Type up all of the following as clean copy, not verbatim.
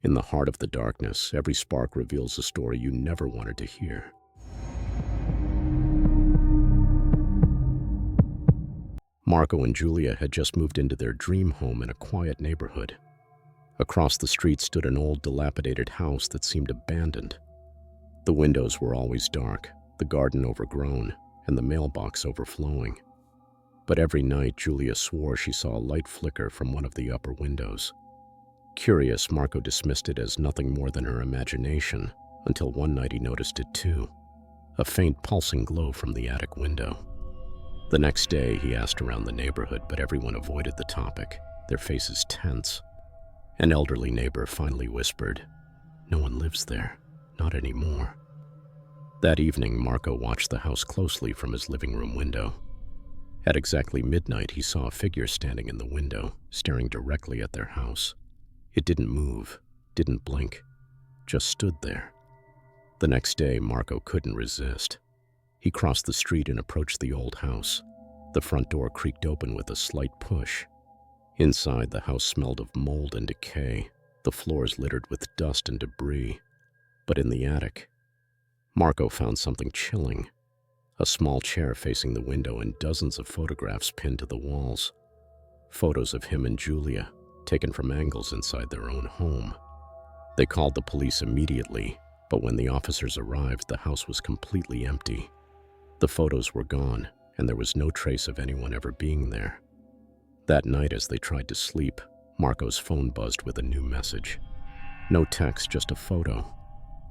In the heart of the darkness, every spark reveals a story you never wanted to hear. Marco and Julia had just moved into their dream home in a quiet neighborhood. Across the street stood an old, dilapidated house that seemed abandoned. The windows were always dark, the garden overgrown, and the mailbox overflowing. But every night, Julia swore she saw a light flicker from one of the upper windows. Curious, Marco dismissed it as nothing more than her imagination, until one night he noticed it too, a faint pulsing glow from the attic window. The next day, he asked around the neighborhood, but everyone avoided the topic, their faces tense. An elderly neighbor finally whispered, "No one lives there, not anymore." That evening, Marco watched the house closely from his living room window. At exactly midnight, he saw a figure standing in the window, staring directly at their house. It didn't move, didn't blink, just stood there. The next day, Marco couldn't resist. He crossed the street and approached the old house. The front door creaked open with a slight push. Inside, the house smelled of mold and decay, the floors littered with dust and debris. But in the attic, Marco found something chilling. A small chair facing the window and dozens of photographs pinned to the walls. Photos of him and Julia, taken from angles inside their own home. They called the police immediately, but when the officers arrived, the house was completely empty. The photos were gone, and there was no trace of anyone ever being there. That night, as they tried to sleep, Marco's phone buzzed with a new message. No text, just a photo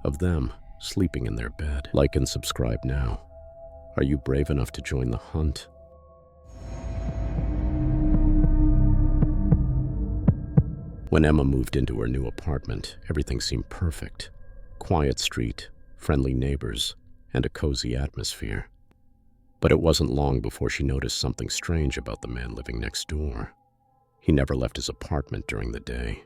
of them sleeping in their bed. Like and subscribe now. Are you brave enough to join the hunt? When Emma moved into her new apartment, everything seemed perfect. Quiet street, friendly neighbors, and a cozy atmosphere. But it wasn't long before she noticed something strange about the man living next door. He never left his apartment during the day.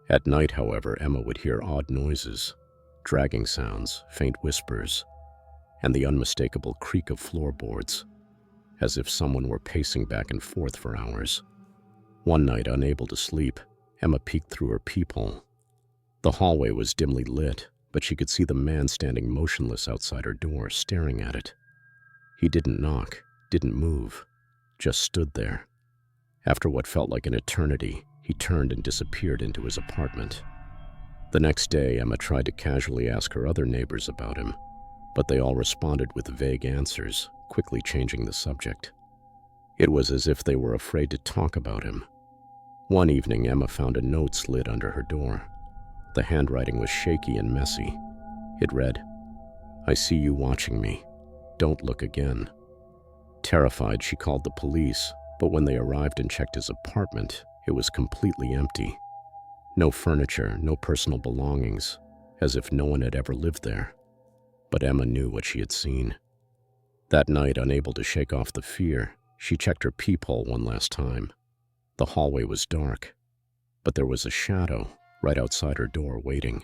At night, however, Emma would hear odd noises, dragging sounds, faint whispers, and the unmistakable creak of floorboards, as if someone were pacing back and forth for hours. One night, unable to sleep, Emma peeked through her peephole. The hallway was dimly lit, but she could see the man standing motionless outside her door, staring at it. He didn't knock, didn't move, just stood there. After what felt like an eternity, he turned and disappeared into his apartment. The next day, Emma tried to casually ask her other neighbors about him, but they all responded with vague answers, quickly changing the subject. It was as if they were afraid to talk about him. One evening, Emma found a note slid under her door. The handwriting was shaky and messy. It read, "I see you watching me. Don't look again." Terrified, she called the police, but when they arrived and checked his apartment, it was completely empty. No furniture, no personal belongings, as if no one had ever lived there. But Emma knew what she had seen. That night, unable to shake off the fear, she checked her peephole one last time. The hallway was dark, but there was a shadow right outside her door waiting.